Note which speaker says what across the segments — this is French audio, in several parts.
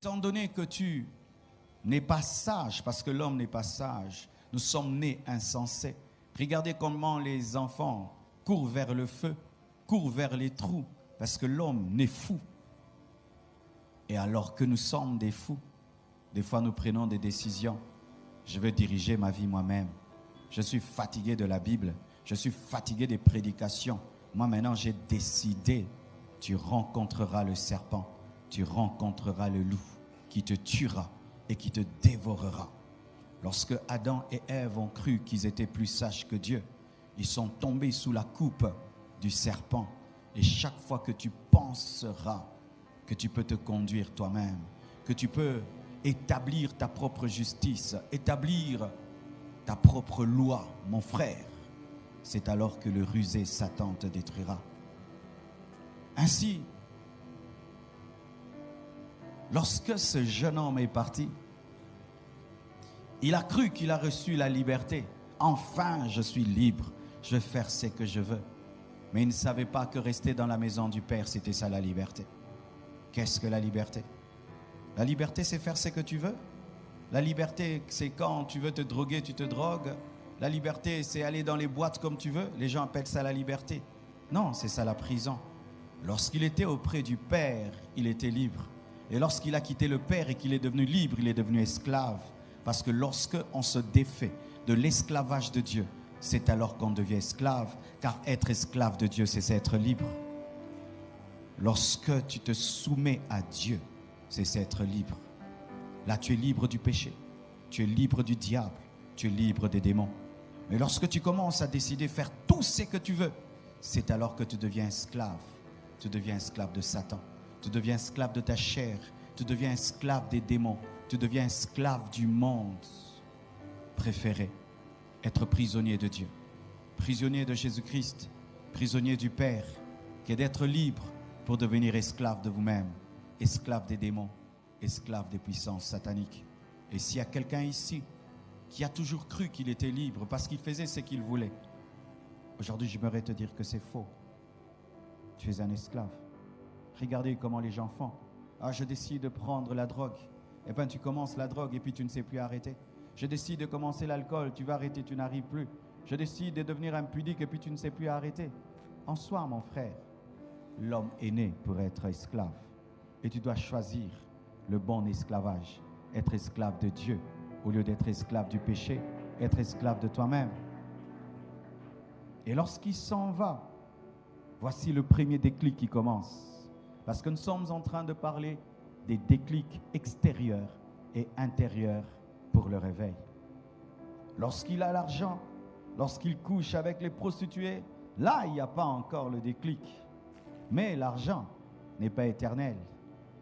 Speaker 1: Étant donné que tu n'es pas sage, parce que l'homme n'est pas sage, nous sommes nés insensés. Regardez comment les enfants courent vers le feu, courent vers les trous, parce que l'homme n'est fou. Et alors que nous sommes des fous, des fois nous prenons des décisions. Je veux diriger ma vie moi-même. Je suis fatigué de la Bible. Je suis fatigué des prédications. Moi maintenant j'ai décidé, tu rencontreras le serpent, tu rencontreras le loup qui te tuera et qui te dévorera. Lorsque Adam et Ève ont cru qu'ils étaient plus sages que Dieu, ils sont tombés sous la coupe du serpent. Et chaque fois que tu penseras que tu peux te conduire toi-même, que tu peux établir ta propre justice, établir ta propre loi, mon frère, c'est alors que le rusé Satan te détruira. Ainsi, lorsque ce jeune homme est parti, il a cru qu'il a reçu la liberté. Enfin, je suis libre, je vais faire ce que je veux. Mais il ne savait pas que rester dans la maison du Père, c'était ça la liberté. Qu'est-ce que la liberté? La liberté, c'est faire ce que tu veux. La liberté, c'est quand tu veux te droguer, tu te drogues. La liberté, c'est aller dans les boîtes comme tu veux. Les gens appellent ça la liberté. Non, c'est ça la prison. Lorsqu'il était auprès du Père, il était libre. Et lorsqu'il a quitté le Père et qu'il est devenu libre, il est devenu esclave. Parce que lorsque on se défait de l'esclavage de Dieu, c'est alors qu'on devient esclave. Car être esclave de Dieu, c'est être libre. Lorsque tu te soumets à Dieu, c'est être libre. Là, tu es libre du péché. Tu es libre du diable. Tu es libre des démons. Mais lorsque tu commences à décider de faire tout ce que tu veux, c'est alors que tu deviens esclave. Tu deviens esclave de Satan. Tu deviens esclave de ta chair. Tu deviens esclave des démons. Tu deviens esclave du monde. Préférez être prisonnier de Dieu, prisonnier de Jésus-Christ, prisonnier du Père, que d'être libre pour devenir esclave de vous-même, esclave des démons, esclave des puissances sataniques. Et s'il y a quelqu'un ici qui a toujours cru qu'il était libre parce qu'il faisait ce qu'il voulait, aujourd'hui j'aimerais te dire que c'est faux. Tu es un esclave. Regardez comment les gens font. Ah, je décide de prendre la drogue. Et bien tu commences la drogue et puis tu ne sais plus arrêter. Je décide de commencer l'alcool, tu vas arrêter, tu n'arrives plus. Je décide de devenir impudique et puis tu ne sais plus arrêter. En soi, mon frère, l'homme est né pour être esclave. Et tu dois choisir le bon esclavage. Être esclave de Dieu au lieu d'être esclave du péché, être esclave de toi-même. Et lorsqu'il s'en va, voici le premier déclic qui commence. Parce que nous sommes en train de parler des déclics extérieurs et intérieurs pour le réveil. Lorsqu'il a l'argent, lorsqu'il couche avec les prostituées, là, il n'y a pas encore le déclic. Mais l'argent n'est pas éternel.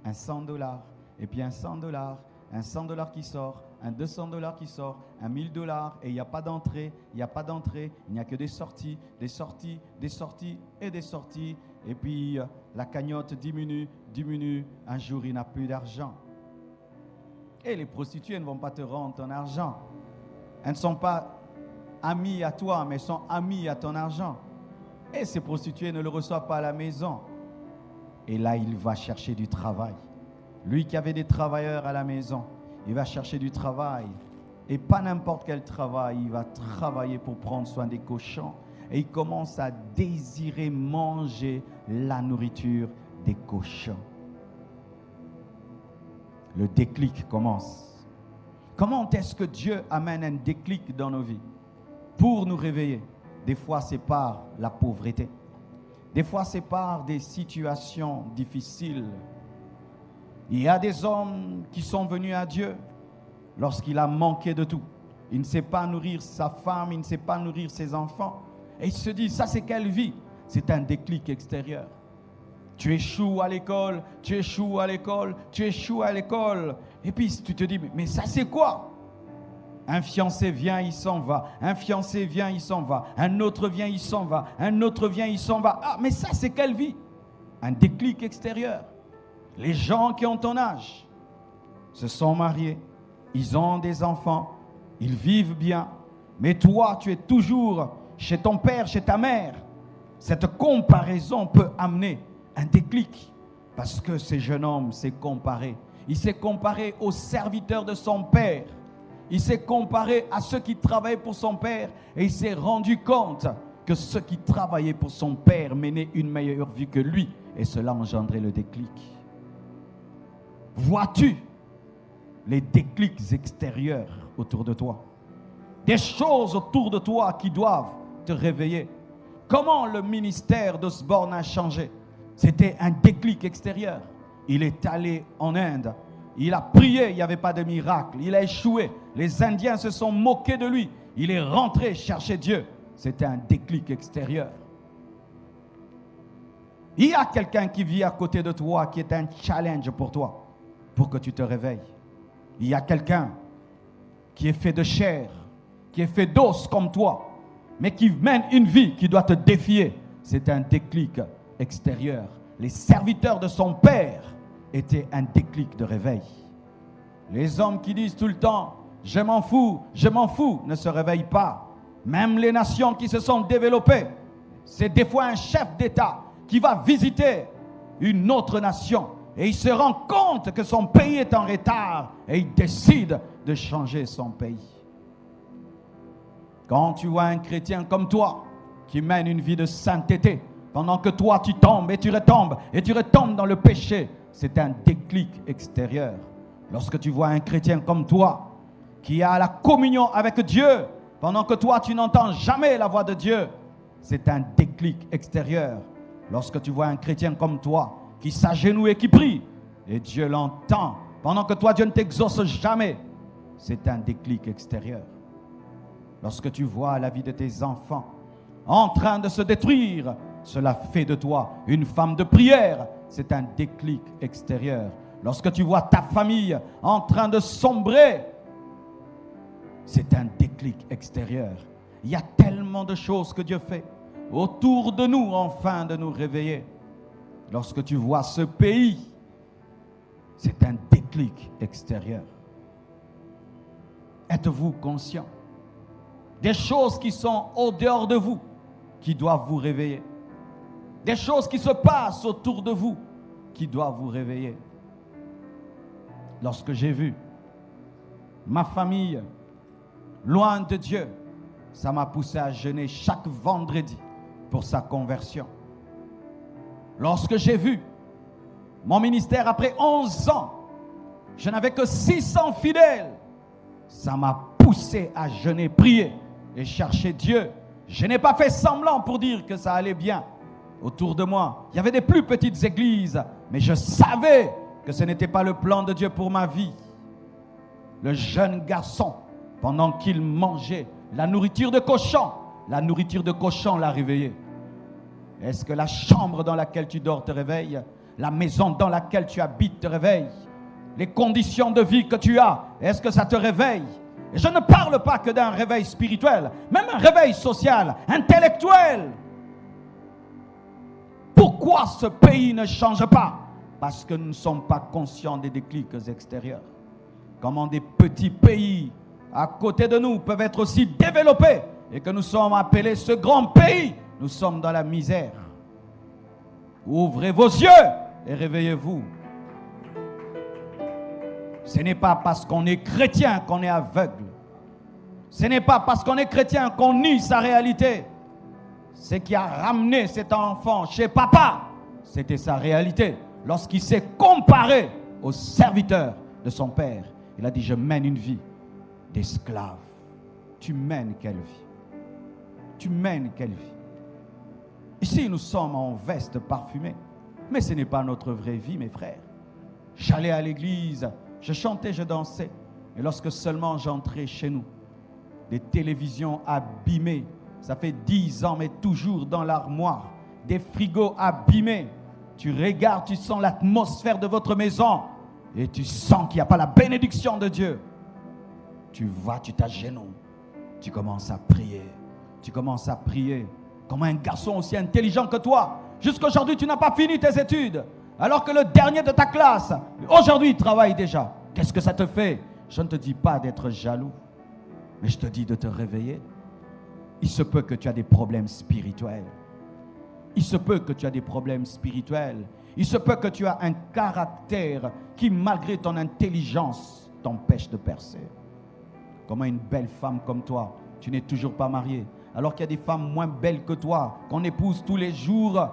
Speaker 1: Un $100, et puis un $100, un $100 qui sort, un $200 qui sort, un $1000, et il n'y a pas d'entrée, il n'y a pas d'entrée, il n'y a que des sorties, des sorties, des sorties et des sorties. Et puis la cagnotte diminue, un jour il n'a plus d'argent. Et les prostituées ne vont pas te rendre ton argent. Elles ne sont pas amies à toi, mais sont amies à ton argent. Et ces prostituées ne le reçoivent pas à la maison. Et là, il va chercher du travail. Lui qui avait des travailleurs à la maison, il va chercher du travail. Et pas n'importe quel travail, il va travailler pour prendre soin des cochons. Et il commence à désirer manger la nourriture des cochons. Le déclic commence. Comment est-ce que Dieu amène un déclic dans nos vies pour nous réveiller? Des fois, c'est par la pauvreté. Des fois, c'est par des situations difficiles. Il y a des hommes qui sont venus à Dieu lorsqu'il a manqué de tout. Il ne sait pas nourrir sa femme, il ne sait pas nourrir ses enfants. Et il se dit, ça c'est quelle vie? C'est un déclic extérieur. Tu échoues à l'école, tu échoues à l'école, tu échoues à l'école. Et puis tu te dis, mais ça c'est quoi? Un fiancé vient, il s'en va. Un fiancé vient, il s'en va. Un autre vient, il s'en va. Un autre vient, il s'en va. Ah, mais ça c'est quelle vie? Un déclic extérieur. Les gens qui ont ton âge se sont mariés, ils ont des enfants, ils vivent bien. Mais toi, tu es toujours chez ton père, chez ta mère. Cette comparaison peut amener un déclic. Parce que ce jeune homme s'est comparé. Il s'est comparé aux serviteurs de son père. Il s'est comparé à ceux qui travaillaient pour son père et il s'est rendu compte que ceux qui travaillaient pour son père menaient une meilleure vie que lui et cela engendrait le déclic. Vois-tu les déclics extérieurs autour de toi? Des choses autour de toi qui doivent te réveiller. Comment le ministère d'Osborne a changé? C'était un déclic extérieur. Il est allé en Inde. Il a prié, il n'y avait pas de miracle. Il a échoué. Les Indiens se sont moqués de lui. Il est rentré chercher Dieu. C'était un déclic extérieur. Il y a quelqu'un qui vit à côté de toi qui est un challenge pour toi, pour que tu te réveilles. Il y a quelqu'un qui est fait de chair, qui est fait d'os comme toi, mais qui mène une vie qui doit te défier. C'est un déclic extérieur. Les serviteurs de son père étaient un déclic de réveil. Les hommes qui disent tout le temps « je m'en fous », ne se réveillent pas. Même les nations qui se sont développées, c'est des fois un chef d'État qui va visiter une autre nation et il se rend compte que son pays est en retard et il décide de changer son pays. Quand tu vois un chrétien comme toi qui mène une vie de sainteté, pendant que toi tu tombes et tu retombes dans le péché, c'est un déclic extérieur. Lorsque tu vois un chrétien comme toi qui a la communion avec Dieu, pendant que toi tu n'entends jamais la voix de Dieu, c'est un déclic extérieur. Lorsque tu vois un chrétien comme toi qui s'agenouille et qui prie, et Dieu l'entend, pendant que toi Dieu ne t'exauce jamais, c'est un déclic extérieur. Lorsque tu vois la vie de tes enfants en train de se détruire, cela fait de toi une femme de prière, c'est un déclic extérieur. Lorsque tu vois ta famille en train de sombrer, c'est un déclic extérieur. Il y a tellement de choses que Dieu fait autour de nous, afin de nous réveiller. Lorsque tu vois ce pays, c'est un déclic extérieur. Êtes-vous conscient des choses qui sont au dehors de vous, qui doivent vous réveiller? Des choses qui se passent autour de vous, qui doivent vous réveiller. Lorsque j'ai vu ma famille loin de Dieu, ça m'a poussé à jeûner chaque vendredi pour sa conversion. Lorsque j'ai vu mon ministère après 11 ans, je n'avais que 600 fidèles, ça m'a poussé à jeûner, prier et chercher Dieu. Je n'ai pas fait semblant pour dire que ça allait bien. Autour de moi, il y avait des plus petites églises, mais je savais que ce n'était pas le plan de Dieu pour ma vie. Le jeune garçon, pendant qu'il mangeait la nourriture de cochon l'a réveillé. Est-ce que la chambre dans laquelle tu dors te réveille? La maison dans laquelle tu habites te réveille? Les conditions de vie que tu as, est-ce que ça te réveille? Et je ne parle pas que d'un réveil spirituel, même un réveil social, intellectuel. Pourquoi ce pays ne change pas? Parce que nous ne sommes pas conscients des déclics extérieurs. Comment des petits pays à côté de nous peuvent être aussi développés et que nous sommes appelés ce grand pays. Nous sommes dans la misère. Ouvrez vos yeux et réveillez-vous. Ce n'est pas parce qu'on est chrétien qu'on est aveugle. Ce n'est pas parce qu'on est chrétien qu'on nie sa réalité. Ce qui a ramené cet enfant chez papa, c'était sa réalité. Lorsqu'il s'est comparé au serviteur de son père, il a dit: je mène une vie d'esclave. Tu mènes quelle vie? Tu mènes quelle vie? Ici, nous sommes en veste parfumée, mais ce n'est pas notre vraie vie, mes frères. J'allais à l'église, je chantais, je dansais, et lorsque seulement j'entrais chez nous, des télévisions abîmées, ça fait 10 ans, mais toujours dans l'armoire, des frigos abîmés. Tu regardes, tu sens l'atmosphère de votre maison, et tu sens qu'il n'y a pas la bénédiction de Dieu. Tu vas, tu t'agenouilles, tu commences à prier. Tu commences à prier comme un garçon aussi intelligent que toi. Jusqu'aujourd'hui, tu n'as pas fini tes études, alors que le dernier de ta classe, aujourd'hui, il travaille déjà. Qu'est-ce que ça te fait? Je ne te dis pas d'être jaloux, mais je te dis de te réveiller. Il se peut que tu aies des problèmes spirituels. Il se peut que tu aies des problèmes spirituels. Il se peut que tu aies un caractère qui, malgré ton intelligence, t'empêche de percer. Comment une belle femme comme toi, tu n'es toujours pas mariée, alors qu'il y a des femmes moins belles que toi, qu'on épouse tous les jours.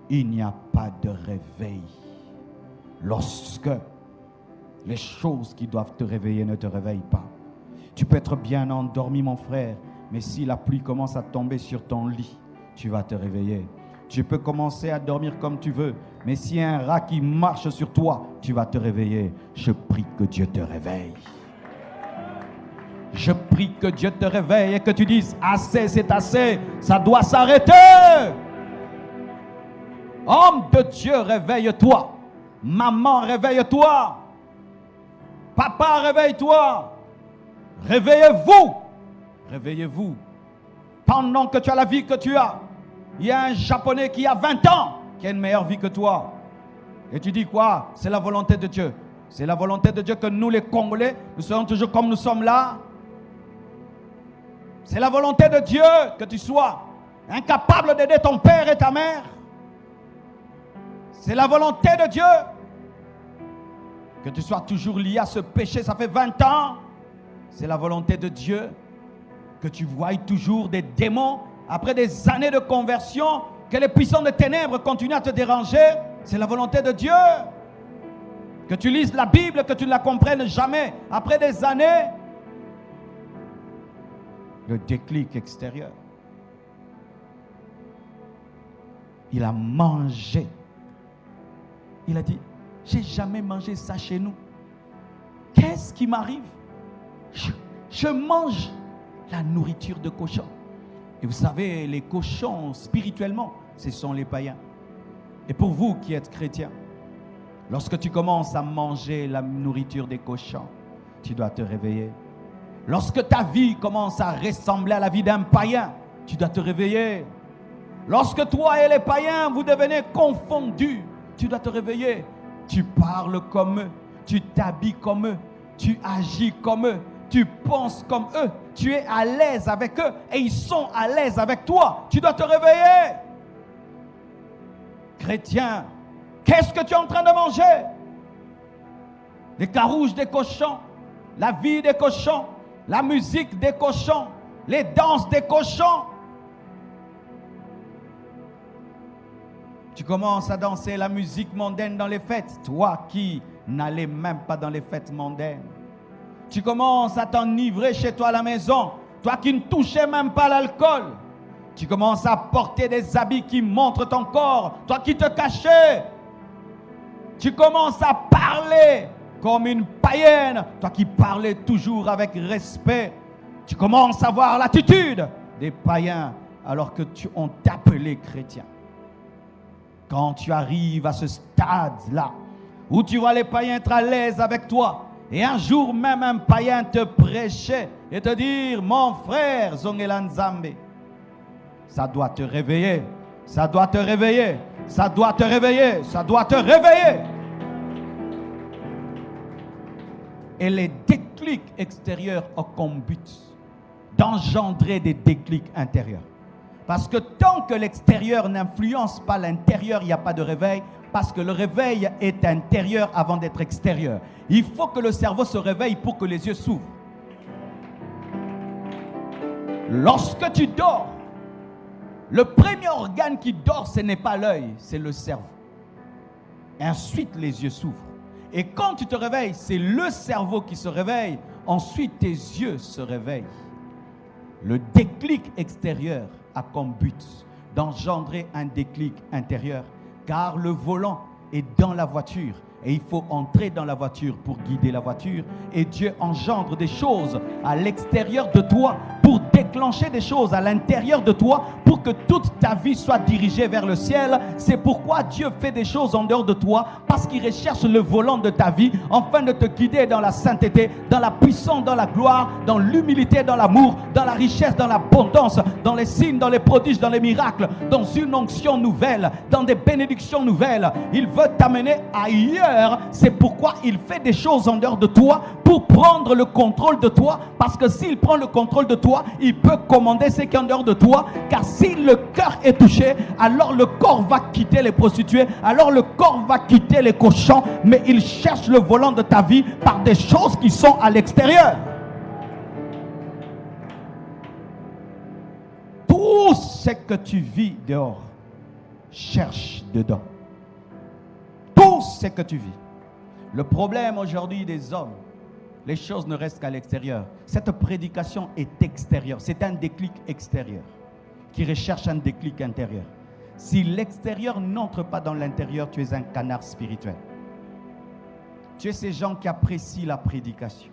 Speaker 1: Il n'y a pas de réveil lorsque les choses qui doivent te réveiller ne te réveillent pas. Tu peux être bien endormi, mon frère, mais si la pluie commence à tomber sur ton lit, tu vas te réveiller. Tu peux commencer à dormir comme tu veux, mais s'il y a un rat qui marche sur toi, tu vas te réveiller. Je prie que Dieu te réveille. Je prie que Dieu te réveille et que tu dises, assez, c'est assez, ça doit s'arrêter. Homme de Dieu, réveille-toi. Maman, réveille-toi. Papa, réveille-toi. Réveillez-vous. Réveillez-vous. Pendant que tu as la vie que tu as, il y a un Japonais qui a 20 ans, qui a une meilleure vie que toi. Et tu dis quoi? C'est la volonté de Dieu. C'est la volonté de Dieu que nous, les Congolais, nous soyons toujours comme nous sommes là. C'est la volonté de Dieu que tu sois incapable d'aider ton père et ta mère. C'est la volonté de Dieu que tu sois toujours lié à ce péché. Ça fait 20 ans. C'est la volonté de Dieu que tu voies toujours des démons après des années de conversion, que les puissants des ténèbres continuent à te déranger. C'est la volonté de Dieu que tu lises la Bible, que tu ne la comprennes jamais après des années. Le déclic extérieur. Il a mangé. Il a dit, j'ai jamais mangé ça chez nous. Qu'est-ce qui m'arrive? Je mange la nourriture de cochon. Et vous savez, les cochons, spirituellement, ce sont les païens. Et pour vous qui êtes chrétiens, lorsque tu commences à manger la nourriture des cochons, tu dois te réveiller. Lorsque ta vie commence à ressembler à la vie d'un païen, tu dois te réveiller. Lorsque toi et les païens, vous devenez confondus, tu dois te réveiller. Tu parles comme eux, tu t'habilles comme eux, tu agis comme eux, tu penses comme eux, tu es à l'aise avec eux et ils sont à l'aise avec toi. Tu dois te réveiller. Chrétien, qu'est-ce que tu es en train de manger? Les carouges des cochons, la vie des cochons, la musique des cochons, les danses des cochons. Tu commences à danser la musique mondaine dans les fêtes, toi qui n'allais même pas dans les fêtes mondaines. Tu commences à t'enivrer chez toi à la maison, toi qui ne touchais même pas l'alcool. Tu commences à porter des habits qui montrent ton corps, toi qui te cachais. Tu commences à parler comme une païenne, toi qui parlais toujours avec respect. Tu commences à voir l'attitude des païens alors que on t'appelait chrétien. Quand tu arrives à ce stade-là, où tu vois les païens être à l'aise avec toi, et un jour même un païen te prêchait et te dire, mon frère Zongela Nzambe, ça doit te réveiller, ça doit te réveiller, ça doit te réveiller, ça doit te réveiller. Et les déclics extérieurs ont comme but d'engendrer des déclics intérieurs. Parce que tant que l'extérieur n'influence pas l'intérieur, il n'y a pas de réveil. Parce que le réveil est intérieur avant d'être extérieur. Il faut que le cerveau se réveille pour que les yeux s'ouvrent. Lorsque tu dors, le premier organe qui dort, ce n'est pas l'œil, c'est le cerveau. Et ensuite, les yeux s'ouvrent. Et quand tu te réveilles, c'est le cerveau qui se réveille. Ensuite, tes yeux se réveillent. Le déclic extérieur a comme but d'engendrer un déclic intérieur. Car le volant est dans la voiture et il faut entrer dans la voiture pour guider la voiture. Et Dieu engendre des choses à l'extérieur de toi pour déclencher des choses à l'intérieur de toi pour que toute ta vie soit dirigée vers le ciel. C'est pourquoi Dieu fait des choses en dehors de toi, parce qu'il recherche le volant de ta vie afin de te guider dans la sainteté, dans la puissance, dans la gloire, dans l'humilité, dans l'amour, dans la richesse, dans l'abondance, dans les signes, dans les prodiges, dans les miracles, dans une onction nouvelle, dans des bénédictions nouvelles. Il veut t'amener ailleurs. C'est pourquoi il fait des choses en dehors de toi pour prendre le contrôle de toi, parce que s'il prend le contrôle de toi, il peut commander ce qui est en dehors de toi, car si le cœur est touché, alors le corps va quitter les prostituées, alors le corps va quitter les cochons, mais il cherche le volant de ta vie par des choses qui sont à l'extérieur. Tout ce que tu vis dehors, cherche dedans. Tout ce que tu vis. Le problème aujourd'hui des hommes, les choses ne restent qu'à l'extérieur. Cette prédication est extérieure. C'est un déclic extérieur qui recherche un déclic intérieur. Si l'extérieur n'entre pas dans l'intérieur, tu es un canard spirituel. Tu es ces gens qui apprécient la prédication.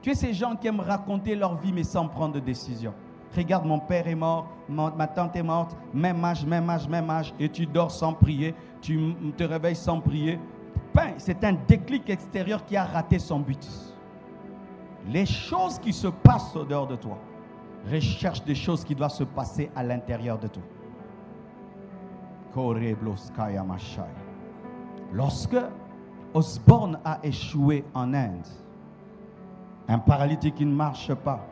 Speaker 1: Tu es ces gens qui aiment raconter leur vie mais sans prendre de décision. Regarde, mon père est mort, ma tante est morte, même âge, et tu dors sans prier, tu te réveilles sans prier. C'est un déclic extérieur qui a raté son but. Les choses qui se passent au dehors de toi, recherche des choses qui doivent se passer à l'intérieur de toi. Lorsque Osborne a échoué en Inde, un paralytique qui ne marche pas,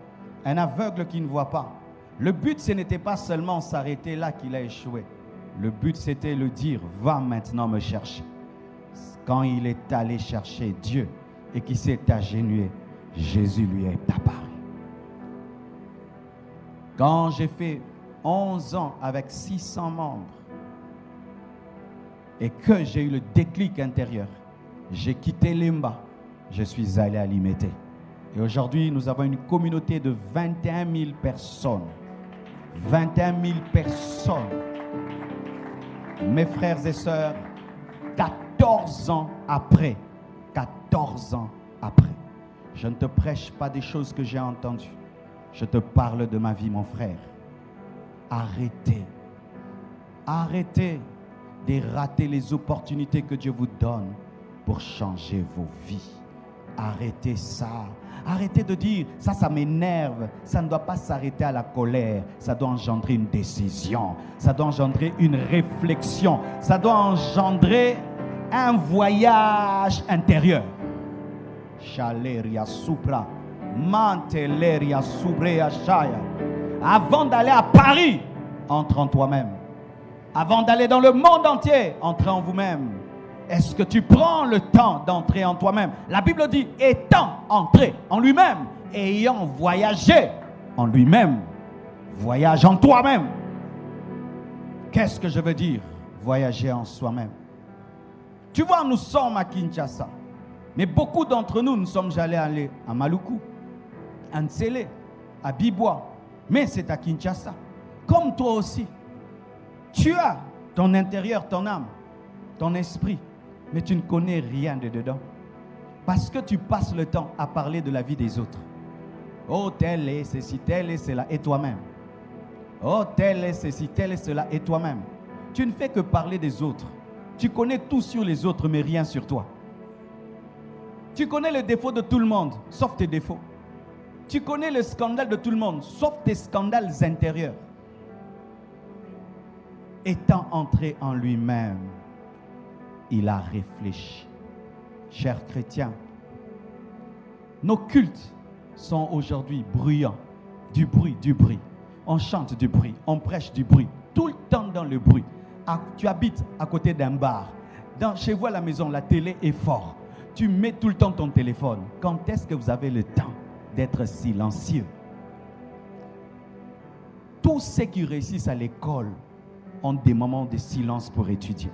Speaker 1: un aveugle qui ne voit pas. Le but, ce n'était pas seulement s'arrêter là qu'il a échoué. Le but, c'était le dire, va maintenant me chercher. Quand il est allé chercher Dieu et qu'il s'est agenouillé, Jésus lui est apparu. Quand j'ai fait 11 ans avec 600 membres et que j'ai eu le déclic intérieur, j'ai quitté Limba, je suis allé à Limete. Et aujourd'hui, nous avons une communauté de 21 000 personnes. 21 000 personnes. Mes frères et sœurs, 14 ans après, je ne te prêche pas des choses que j'ai entendues. Je te parle de ma vie, mon frère. Arrêtez de rater les opportunités que Dieu vous donne pour changer vos vies. Arrêtez ça. Arrêtez de dire, ça m'énerve. Ça ne doit pas s'arrêter à la colère. Ça doit engendrer une décision. Ça doit engendrer une réflexion. Ça doit engendrer un voyage intérieur. Chaleria supra, manteleria subrea shaya. Avant d'aller à Paris, entre en toi-même. Avant d'aller dans le monde entier, entre en vous-même. Est-ce que tu prends le temps d'entrer en toi-même? La Bible dit, étant entré en lui-même, ayant voyagé en lui-même, voyage en toi-même. Qu'est-ce que je veux dire? Voyager en soi-même. Tu vois, nous sommes à Kinshasa, mais beaucoup d'entre nous sommes allés à Maluku, à Nsele, à Bibois, mais c'est à Kinshasa. Comme toi aussi, tu as ton intérieur, ton âme, ton esprit, mais tu ne connais rien de dedans. Parce que tu passes le temps à parler de la vie des autres. Oh, tel est ceci, tel est cela, et toi-même. Oh, tel est ceci, tel est cela, et toi-même. Tu ne fais que parler des autres. Tu connais tout sur les autres, mais rien sur toi. Tu connais les défauts de tout le monde, sauf tes défauts. Tu connais le scandale de tout le monde, sauf tes scandales intérieurs. Étant entré en lui-même, il a réfléchi. Chers chrétiens, nos cultes sont aujourd'hui bruyants. Du bruit. On chante du bruit, on prêche du bruit. Tout le temps dans le bruit. Tu habites à côté d'un bar. Chez vous à la maison, la télé est forte. Tu mets tout le temps ton téléphone. Quand est-ce que vous avez le temps d'être silencieux? Tous ceux qui réussissent à l'école ont des moments de silence pour étudier.